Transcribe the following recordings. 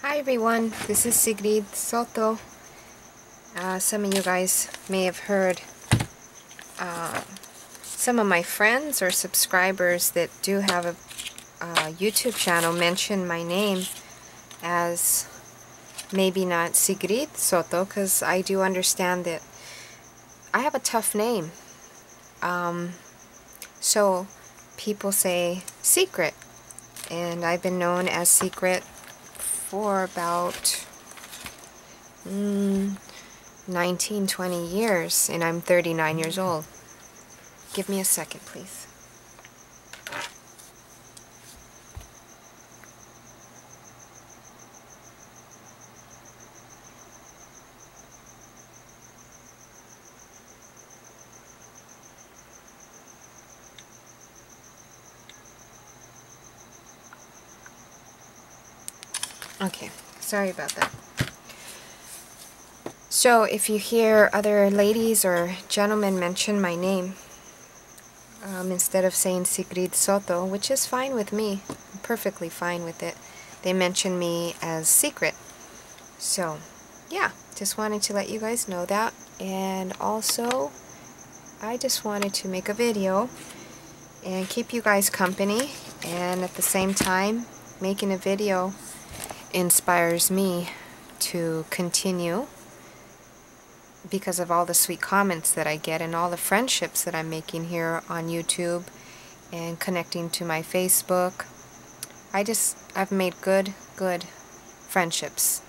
Hi everyone, this is Sigrid Soto. Some of you guys may have heard some of my friends or subscribers that do have a YouTube channel mention my name as maybe not Sigrid Soto, because I do understand that I have a tough name. So people say Secret, and I've been known as Secret for about 19-20 years, and I'm 39 years old. Give me a second, please. Okay, sorry about that. So if you hear other ladies or gentlemen mention my name, instead of saying Sigrid Soto, which is fine with me, I'm perfectly fine with it, they mention me as Secret. So, yeah, just wanted to let you guys know that. And also, I just wanted to make a video and keep you guys company, and at the same time, making a video inspires me to continue because of all the sweet comments that I get and all the friendships that I'm making here on YouTube and connecting to my Facebook. I've made good friendships.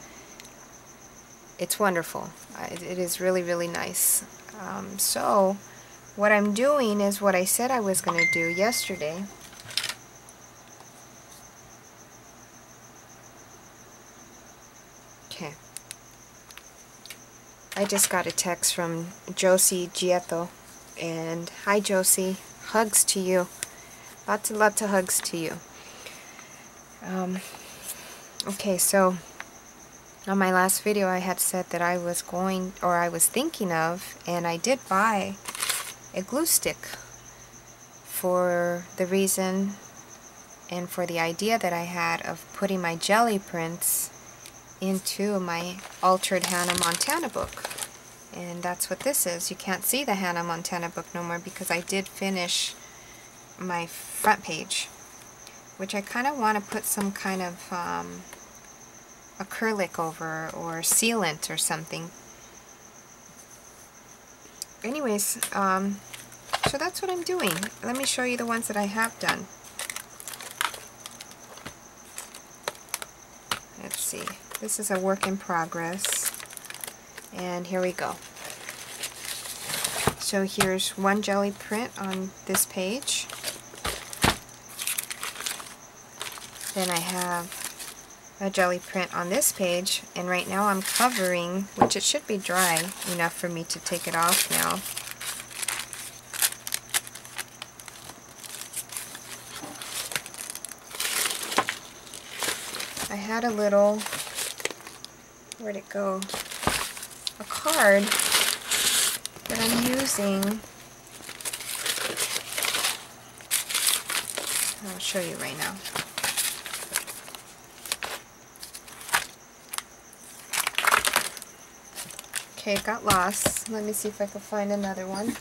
It's wonderful. It is really nice. So what I'm doing is what I said I was going to do yesterday. Okay. I just got a text from Josie Gieto, and hi Josie, hugs to you. Lots of hugs to you. Okay, so on my last video I had said that I was thinking of, and I did buy a glue stick for the reason and for the idea that I had of putting my jelly prints into my altered Hannah Montana book. And that's what this is. You can't see the Hannah Montana book no more because I did finish my front page, which I kind of want to put some kind of acrylic over or sealant or something. Anyways, so that's what I'm doing. Let me show you the ones that I have done. Let's see. This is a work in progress. And here we go. So here's one jelly print on this page. Then I have a jelly print on this page, and right now I'm covering, which it should be dry enough for me to take it off now. I had a little, where'd it go? A card that I'm using. I'll show you right now. Okay, it got lost. Let me see if I can find another one.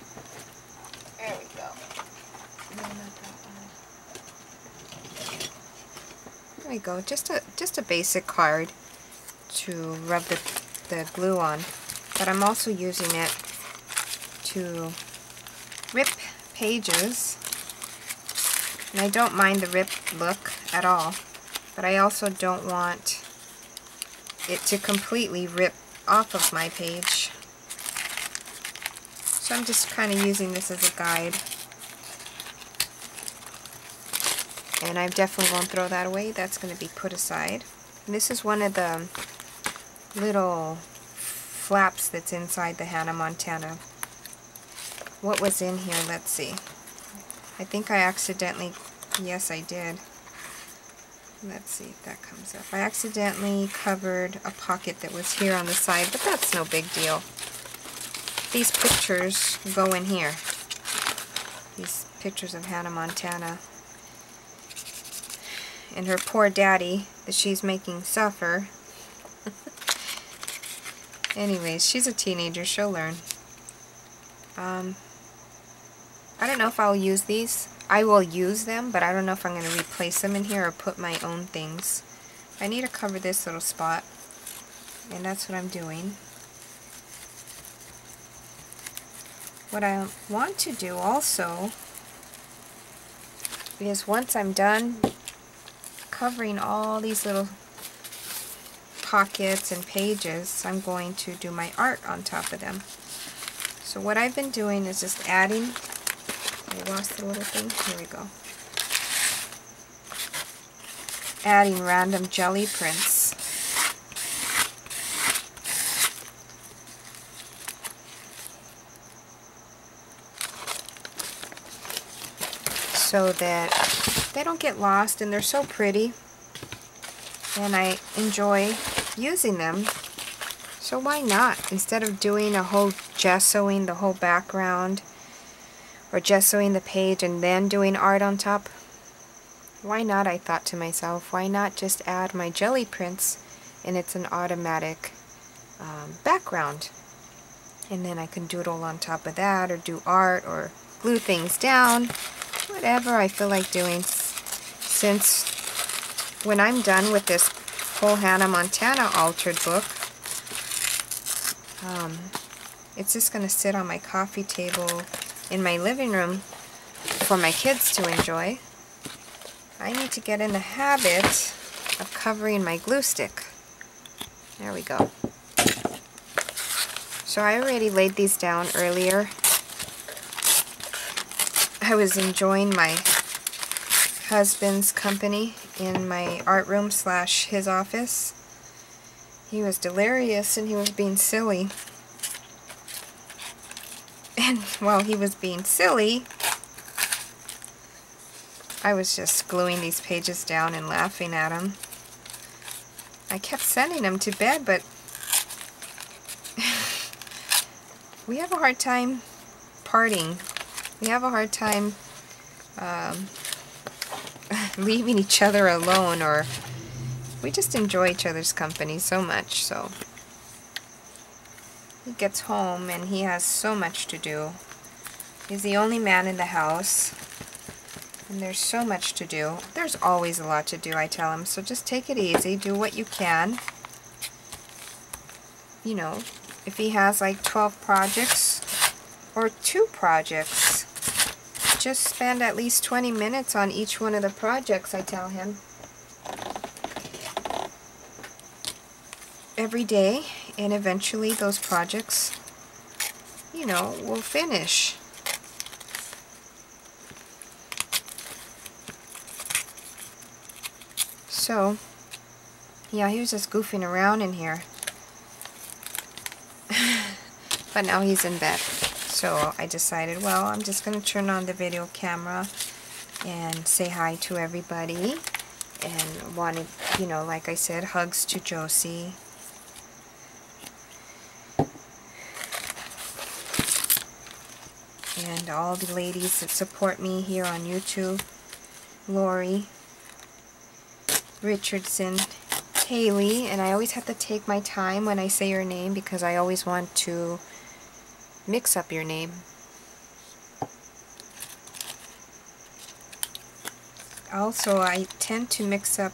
There we go. No, not that one. There we go. Just a basic card to rub the glue on. But I'm also using it to rip pages. And I don't mind the rip look at all. But I also don't want it to completely rip off of my page. So I'm just kind of using this as a guide. And I definitely won't throw that away. That's going to be put aside. And this is one of the little flaps that's inside the Hannah Montana. What was in here? Let's see. I think I accidentally, yes I did. Let's see if that comes up. I accidentally covered a pocket that was here on the side, but that's no big deal. These pictures go in here. These pictures of Hannah Montana and her poor daddy that she's making suffer Anyways, she's a teenager. She'll learn. I don't know if I'll use these. I will use them, but I don't know if I'm going to replace them in here or put my own things. I need to cover this little spot, and that's what I'm doing. What I want to do also is once I'm done covering all these little pockets and pages, I'm going to do my art on top of them. So what I've been doing is just adding, I lost the little thing, here we go. Adding random jelly prints. So that they don't get lost, and they're so pretty. And I enjoy using them. So why not? Instead of doing a whole gessoing the whole background or gessoing the page and then doing art on top, why not, I thought to myself, why not just add my jelly prints and it's an automatic background. And then I can doodle on top of that or do art or glue things down, whatever I feel like doing. Since when I'm done with this whole Hannah Montana altered book, it's just going to sit on my coffee table in my living room for my kids to enjoy. I need to get in the habit of covering my glue stick. There we go. So I already laid these down earlier. I was enjoying my husband's company in my art room / his office. He was delirious and he was being silly. And while he was being silly, I was just gluing these pages down and laughing at him. I kept sending him to bed, but we have a hard time parting. We have a hard time leaving each other alone, or we just enjoy each other's company so much. So he gets home and he has so much to do. He's the only man in the house, and there's so much to do. There's always a lot to do, I tell him, so just take it easy, do what you can. You know, if he has like 12 projects or 2 projects, just spend at least 20 minutes on each one of the projects, I tell him. Every day, and eventually those projects, you know, will finish. So, yeah, he was just goofing around in here. But now he's in bed. So I decided, well, I'm just going to turn on the video camera and say hi to everybody. And wanted, you know, like I said, hugs to Josie. And all the ladies that support me here on YouTube. Lori, Richardson, Haley, and I always have to take my time when I say your name because I always want to mix up your name. Also, I tend to mix up,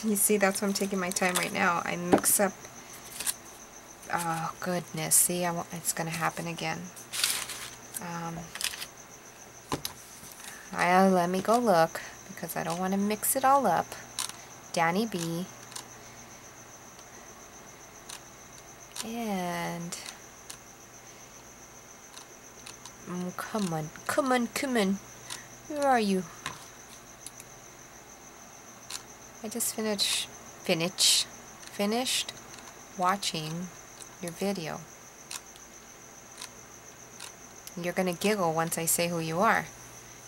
you see, that's why I'm taking my time right now. I mix up, oh goodness, see, it's going to happen again. Let me go look, because I don't want to mix it all up. Danny B. And come on, come on, come on. Where are you? I just finished watching your video. You're gonna giggle once I say who you are,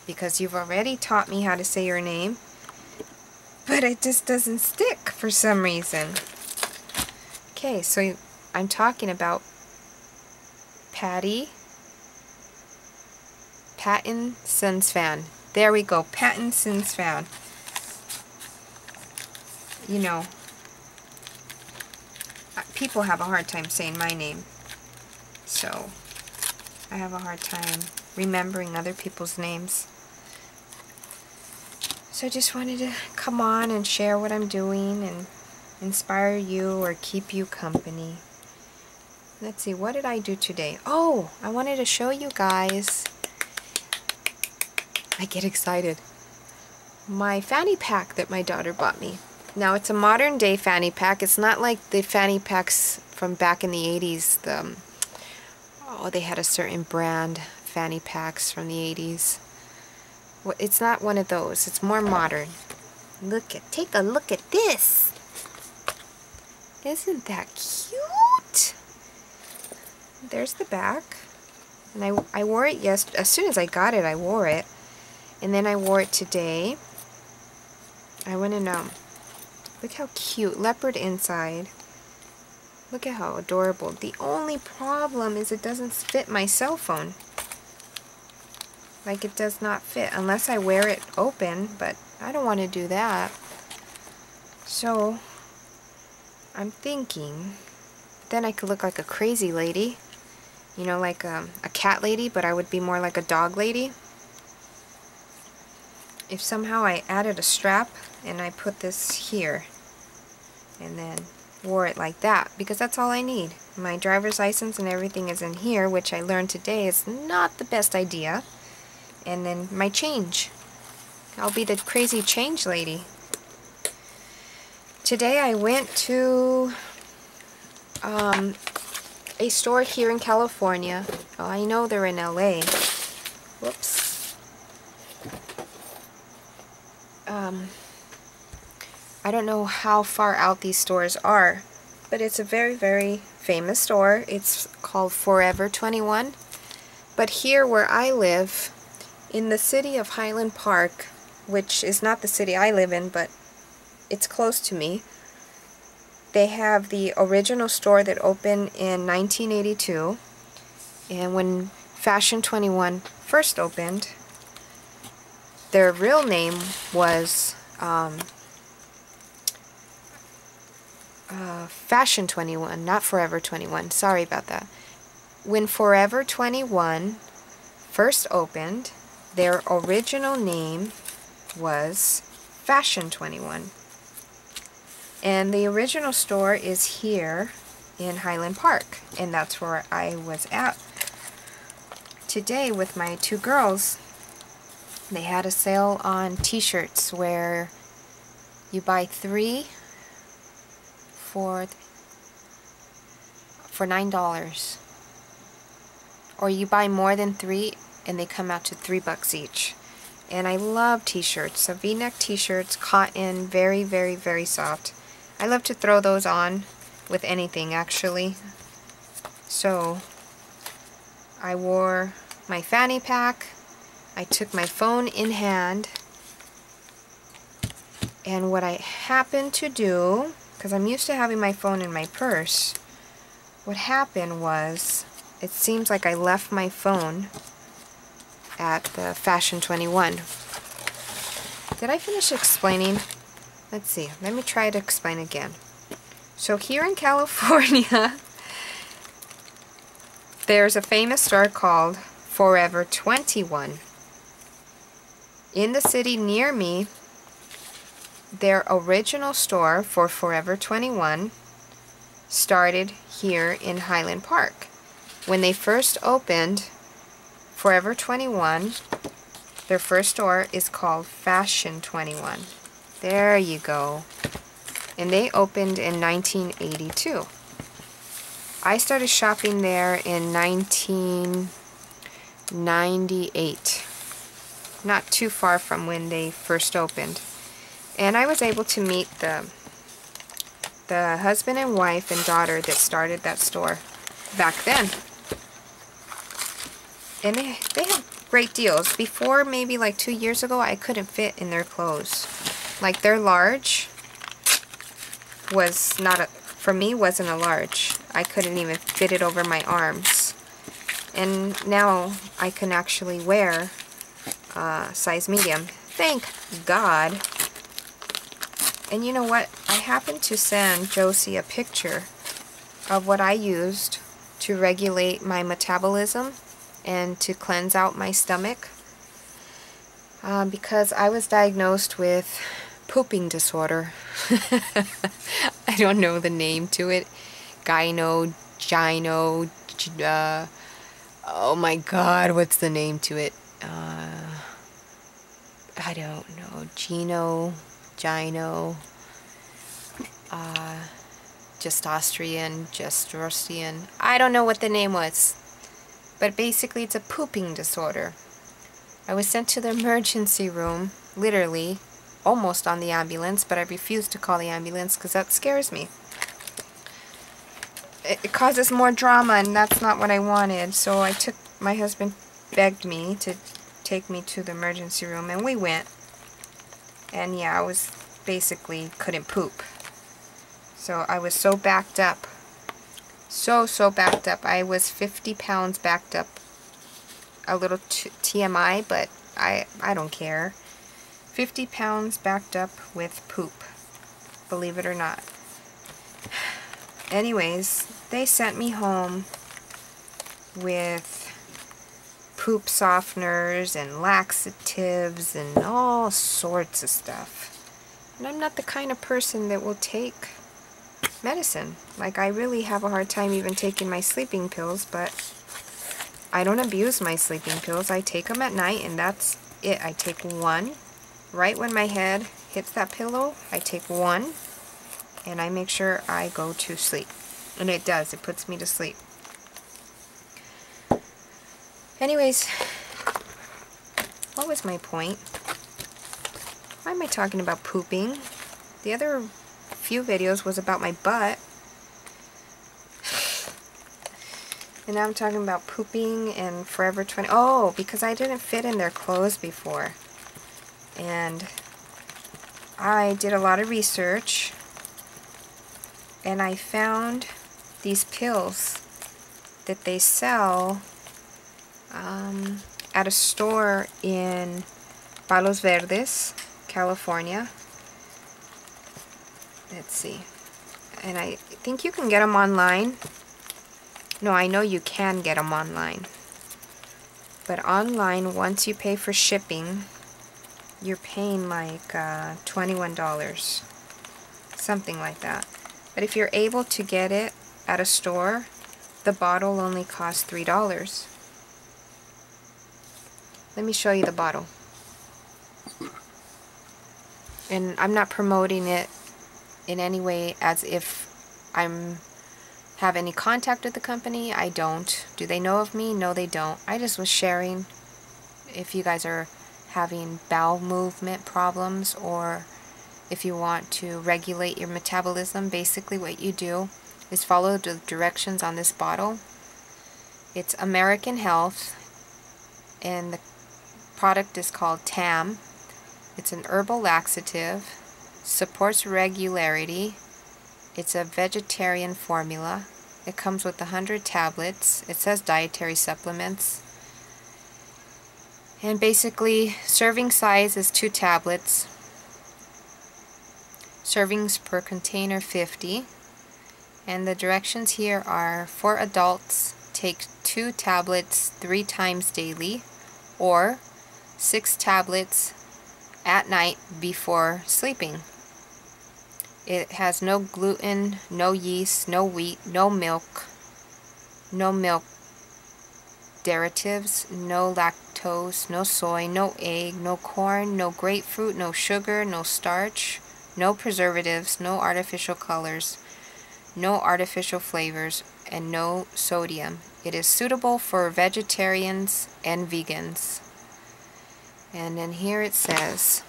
because you've already taught me how to say your name, but it just doesn't stick for some reason. Okay, so I'm talking about Patton Sunsfan. There we go, Patton Sunsfan. You know, people have a hard time saying my name. So I have a hard time remembering other people's names. So I just wanted to come on and share what I'm doing and inspire you or keep you company. Let's see, what did I do today? Oh, I wanted to show you guys. I get excited. My fanny pack that my daughter bought me. Now it's a modern day fanny pack. It's not like the fanny packs from back in the 80s. Oh, they had a certain brand fanny packs from the 80s. Well, it's not one of those. It's more modern. Take a look at this. Isn't that cute? There's the back. And I wore it yesterday. As soon as I got it, I wore it. And then I wore it today. I went and look how cute. Leopard inside. Look at how adorable. The only problem is it doesn't fit my cell phone. Like, it does not fit unless I wear it open, but I don't want to do that. So I'm thinking then I could look like a crazy lady. You know, like a cat lady, but I would be more like a dog lady. If somehow I added a strap and I put this here and then wore it like that, because that's all I need. My driver's license and everything is in here, which I learned today is not the best idea. And then my change. I'll be the crazy change lady. Today I went to a store here in California. Oh, I know they're in LA. Whoops. I don't know how far out these stores are, but it's a very, very famous store. It's called Forever 21. But here where I live, in the city of Highland Park, which is not the city I live in, but it's close to me, they have the original store that opened in 1982. And when Fashion 21 first opened, their real name was Fashion 21, not Forever 21. Sorry about that. When Forever 21 first opened, their original name was Fashion 21. And the original store is here in Highland Park, and that's where I was at today with my two girls. They had a sale on t-shirts where you buy 3 for $9, or you buy more than 3 and they come out to $3 each. And I love t-shirts. So V-neck t-shirts, cotton, very, very, very soft. I love to throw those on with anything, actually. So I wore my fanny pack. I took my phone in hand. And what I happened to do, because I'm used to having my phone in my purse, what happened was, it seems like I left my phone at the Fashion 21. Did I finish explaining? Let's see. Let me try to explain again. So here in California, there's a famous store called Forever 21. In the city near me, their original store for Forever 21 started here in Highland Park. When they first opened Forever 21, their first store is called Fashion 21. There you go. And they opened in 1982. I started shopping there in 1998. Not too far from when they first opened. And I was able to meet the husband and wife and daughter that started that store back then. And they have great deals. Before, maybe like 2 years ago, I couldn't fit in their clothes. Like their large was not for me, wasn't a large. I couldn't even fit it over my arms. And now I can actually wear size medium. Thank God. And you know what? I happened to send Josie a picture of what I used to regulate my metabolism and to cleanse out my stomach, because I was diagnosed with pooping disorder. I don't know the name to it. Gyno, oh my god, what's the name to it? I don't know. Gyno, Gestrosian. I don't know what the name was. But basically it's a pooping disorder. I was sent to the emergency room, literally, almost on the ambulance, but I refused to call the ambulance because that scares me. It causes more drama, and that's not what I wanted. So my husband begged me to take me to the emergency room, and we went. And yeah, I was basically couldn't poop. So I was so backed up. So backed up. I was 50 pounds backed up. A little TMI, but I don't care. 50 pounds backed up with poop. Believe it or not. Anyways, they sent me home with poop softeners and laxatives and all sorts of stuff. And I'm not the kind of person that will take medicine. Like, I really have a hard time even taking my sleeping pills, but I don't abuse my sleeping pills. I take them at night, and that's it. I take one right when my head hits that pillow. I take one, and I make sure I go to sleep. And it does. It puts me to sleep. Anyways, what was my point? Why am I talking about pooping? The other few videos was about my butt. And now I'm talking about pooping and Forever 20. Oh, because I didn't fit in their clothes before. And I did a lot of research. And I found these pills that they sell at a store in Palos Verdes, California. Let's see. And I think you can get them online. No, I know you can get them online. But online, once you pay for shipping, you're paying like $21. Something like that. But if you're able to get it at a store, the bottle only costs $3. Let me show you the bottle. And I'm not promoting it in any way as if I'm have any contact with the company. I don't. Do they know of me? No, they don't. I just was sharing if you guys are having bowel movement problems, or if you want to regulate your metabolism. Basically what you do is follow the directions on this bottle. It's American Health, and the product is called TAM. It's an herbal laxative, supports regularity. It's a vegetarian formula. It comes with 100 tablets. It says dietary supplements. And basically, serving size is 2 tablets. Servings per container 50. And the directions here are: for adults, take 2 tablets 3 times daily, or 6 tablets at night before sleeping. It has no gluten, no yeast, no wheat, no milk derivatives, no lactose, no soy, no egg, no corn, no grapefruit, no sugar, no starch, no preservatives, no artificial colors, no artificial flavors, and no sodium. It is suitable for vegetarians and vegans. And then here it says,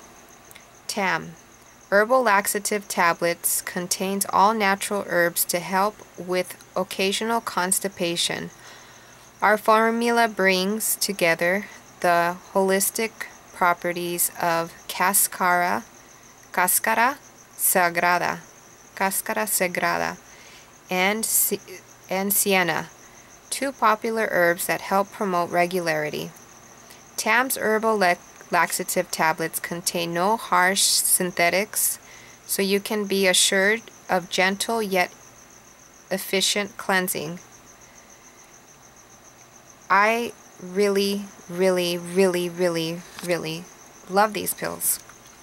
TAM. Herbal laxative tablets contains all natural herbs to help with occasional constipation. Our formula brings together the holistic properties of cascara sagrada, and sienna, 2 popular herbs that help promote regularity. TAM's herbal laxative tablets contain no harsh synthetics, so you can be assured of gentle yet efficient cleansing. I really, really, really, really, really love these pills.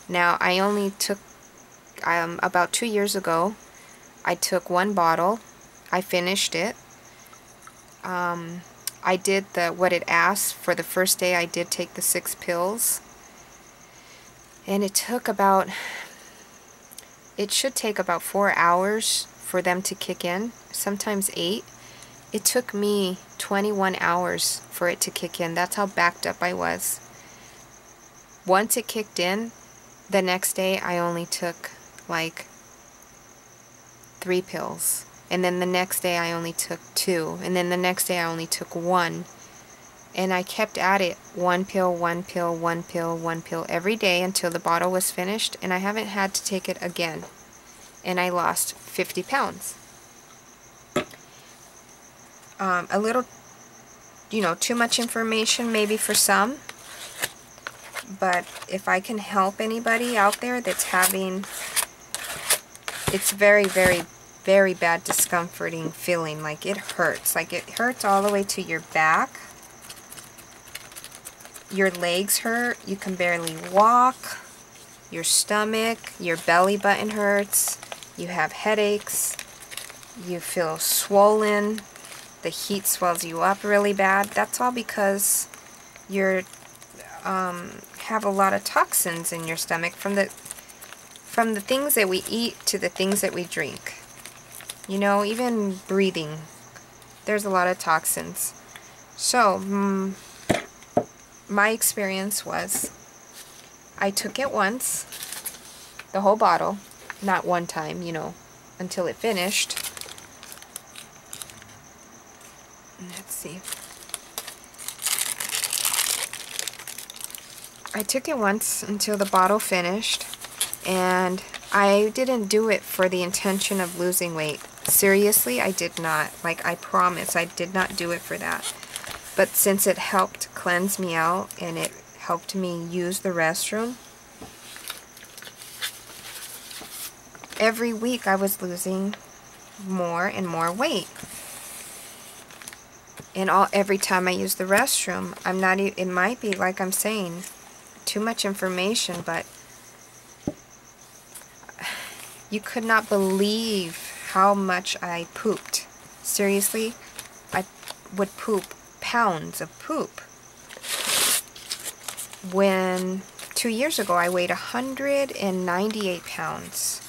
Now, I only took, about 2 years ago, I took 1 bottle. I finished it. I did what it asked. For the first day, I did take the 6 pills. And it took about, it should take about 4 hours for them to kick in, sometimes 8. It took me 21 hours for it to kick in. That's how backed up I was. Once it kicked in, the next day I only took like 3 pills. And then the next day I only took 2. And then the next day I only took 1. And I kept at it, 1 pill, 1 pill, 1 pill, 1 pill every day until the bottle was finished. And I haven't had to take it again. And I lost 50 pounds. A little, too much information maybe for some. But if I can help anybody out there that's having, it's very, very, very bad discomforting feeling. Like it hurts. Like it hurts all the way to your back. Your legs hurt. You can barely walk. Your stomach, your belly button hurts. You have headaches. You feel swollen. The heat swells you up really bad. That's all because you're have a lot of toxins in your stomach from the things that we eat to the things that we drink. Even breathing, there's a lot of toxins. So my experience was, I took it once, the whole bottle, not one time, until it finished. Let's see. I took it once until the bottle finished, and I didn't do it for the intention of losing weight. Seriously, I did not. Like, I promise, I did not do it for that. But since it helped cleanse me out, and it helped me use the restroom, every week I was losing more and more weight. And every time I use the restroom, it might be, like I'm saying, too much information, but you could not believe how much I pooped. Seriously, I would poop pounds of poop. When 2 years ago I weighed 198 pounds.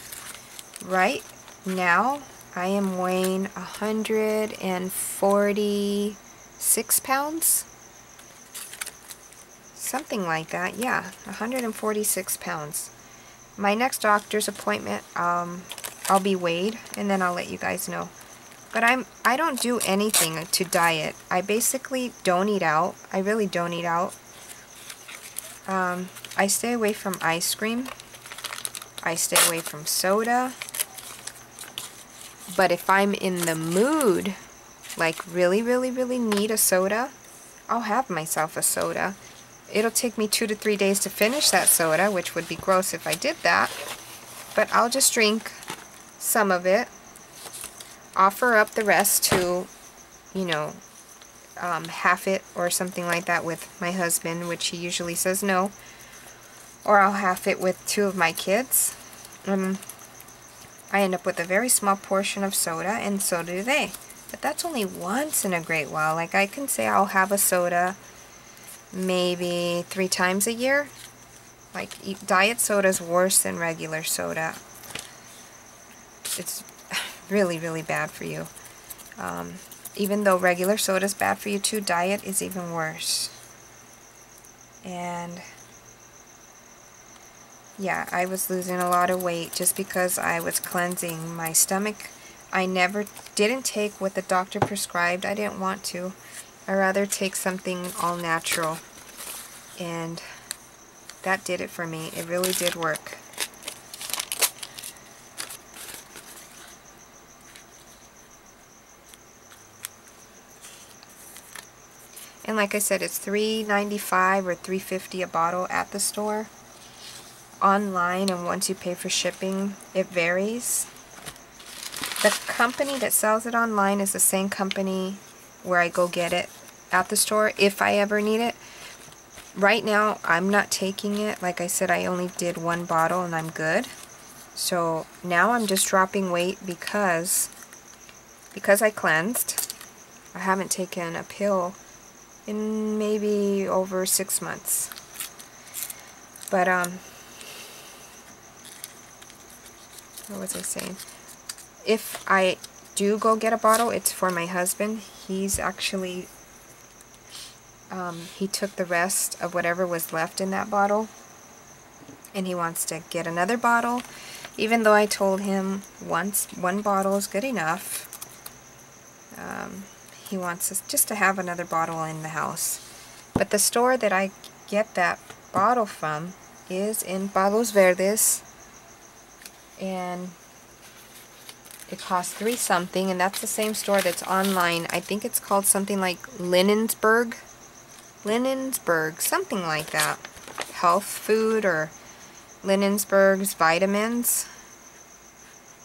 Right now I am weighing 146 pounds. Something like that, yeah, 146 pounds. My next doctor's appointment, I'll be weighed, and then I'll let you guys know. But I don't do anything to diet. I basically don't eat out. I really don't eat out. I stay away from ice cream. I stay away from soda. But if I'm in the mood, like really, really, really need a soda, I'll have myself a soda. It'll take me 2 to 3 days to finish that soda, which would be gross if I did that. But I'll just drink some of it, offer up the rest to, half it or something like that with my husband, which he usually says no. Or I'll half it with 2 of my kids. I end up with a very small portion of soda, and so do they. But that's only once in a great while. Like, I can say I'll have a soda maybe 3 times a year. Like, diet soda is worse than regular soda. It's really, really bad for you. Even though regular soda is bad for you too, diet is even worse. And yeah, I was losing a lot of weight just because I was cleansing my stomach. I didn't take what the doctor prescribed. I didn't want to. I'd rather take something all natural. And that did it for me. It really did work. And like I said, it's $3.95 or $3.50 a bottle at the store. Online, and once you pay for shipping, it varies. The company that sells it online is the same company where I go get it at the store if I ever need it. Right now, I'm not taking it. Like I said, I only did 1 bottle and I'm good. So now I'm just dropping weight because I cleansed. I haven't taken a pill in maybe over 6 months. But, what was I saying? If I do go get a bottle, it's for my husband. He's actually, he took the rest of whatever was left in that bottle, and he wants to get another bottle, even though I told him once 1 bottle is good enough. He wants us just to have another bottle in the house. But the store that I get that bottle from is in Palos Verdes, and it costs $3 something, and that's the same store that's online. I think it's called something like Linensburg, something like that. Health food or Linensburg's vitamins.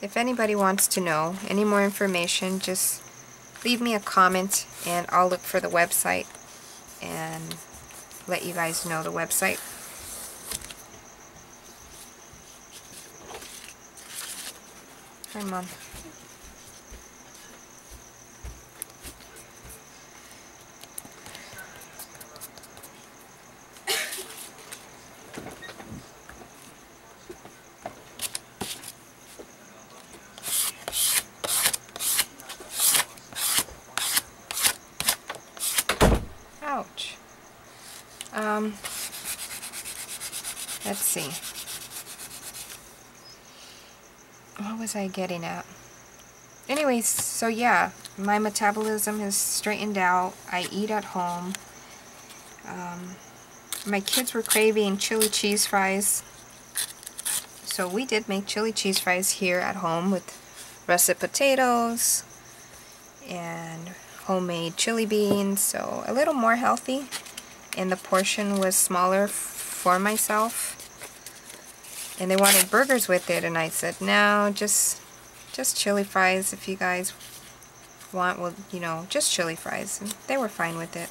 If anybody wants to know any more information, just leave me a comment and I'll look for the website and let you guys know the website. Hi, Mom. Ouch. Let's see. What was I getting at? Anyways, so yeah, my metabolism has straightened out. I eat at home. My kids were craving chili cheese fries, so we did make chili cheese fries here at home with russet potatoes and homemade chili beans, so a little more healthy, and the portion was smaller for myself. And they wanted burgers with it, and I said, no, just chili fries. If you guys want, well, you know, just chili fries. And they were fine with it.